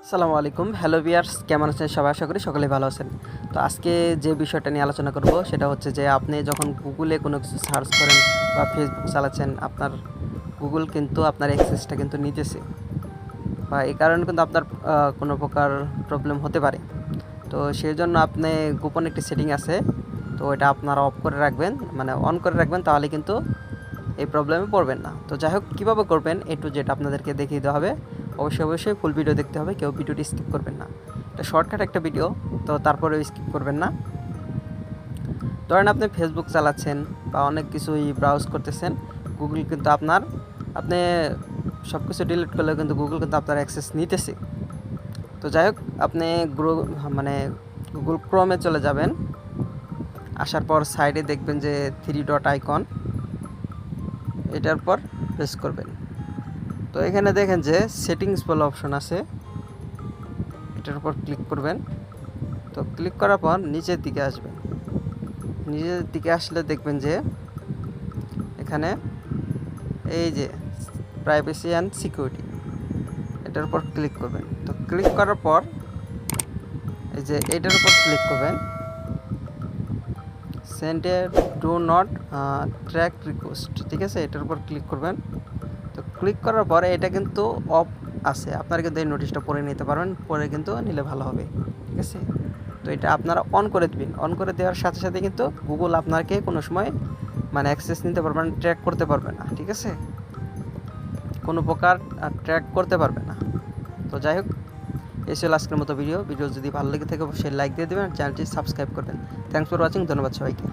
আসসালামু আলাইকুম। Hello viewers, কেমন আছেন সবাই? আশা করি সকলেই ভালো আছেন। তো আজকে যে বিষয়টা নিয়ে আলোচনা করব সেটা হচ্ছে যে আপনি যখন গুগলে কোনো কিছু সার্চ করেন বা ফেসবুক চালাচ্ছেন, আপনার গুগল কিন্তু আপনার অ্যাক্সেসটা কিন্তু নিতেছে, বা এই কারণে কিন্তু আপনার কোনো প্রকার প্রবলেম হতে পারে। তো সেই জন্য আপনি গোপন একটি সেটিং আছে, তো এটা আপনারা অফ করে রাখবেন, মানে অন করে রাখবেন, তাহলে কিন্তু এই প্রবলেমে পড়বেন না। তো যাই হোক, কীভাবে করবেন এ টু জেড আপনাদেরকে দেখিয়ে দেওয়া হবে। অবশ্যই ফুল ভিডিও দেখতে হবে, কেউ ভিডিওটি স্কিপ করবেন না। এটা শর্টকাট একটা ভিডিও, তো তারপরেও স্কিপ করবেন না। ধরেন আপনি ফেসবুক চালাচ্ছেন বা অনেক কিছুই ব্রাউজ করতেছেন, গুগল কিন্তু আপনি সব কিছু ডিলিট করলেও কিন্তু গুগল কিন্তু আপনার অ্যাক্সেস নিতেছে। তো যাই হোক, আপনি মানে গুগল ক্রোমে চলে যাবেন। আসার পর সাইডে দেখবেন যে 3 ডট আইকন, এটার পর প্রেস করবেন। তো এখানে দেখেন যে সেটিংস বলে অপশন আছে, এটার উপর ক্লিক করবেন। তো ক্লিক করার পর নিচের দিকে আসবেন। নিচের দিকে আসলে দেখবেন যে এখানে এই যে প্রাইভেসি অ্যান্ড সিকিউরিটি, এটার উপর ক্লিক করবেন। তো ক্লিক করার পর এই যে এটার উপর ক্লিক করবেন, সেন্ডেড ডু নট ট্র্যাক রিকোয়েস্ট, ঠিক আছে, এটার উপর ক্লিক করবেন। তো ক্লিক করার পরে এটা কিন্তু অফ আছে, আপনারা কিন্তু এই নোটিশটা পরে নিতে পারবেন, পরে কিন্তু নিলে ভালো হবে, ঠিক আছে। তো এটা আপনারা অন করে দিবেন। অন করে দেওয়ার সাথে সাথে কিন্তু গুগল আপনাকে কোনো সময় মানে অ্যাক্সেস নিতে পারবে না, ট্র্যাক করতে পারবে না, ঠিক আছে, কোনো প্রকার ট্র্যাক করতে পারবে না। তো যাই হোক, এই ছিল আজকের মতো ভিডিও যদি ভালো লেগে থাকে অবশ্যই লাইক দিয়ে দেবেন আর চ্যানেলটি সাবস্ক্রাইব করবেন। থ্যাংকস ফর ওয়াচিং, ধন্যবাদ সবাইকে।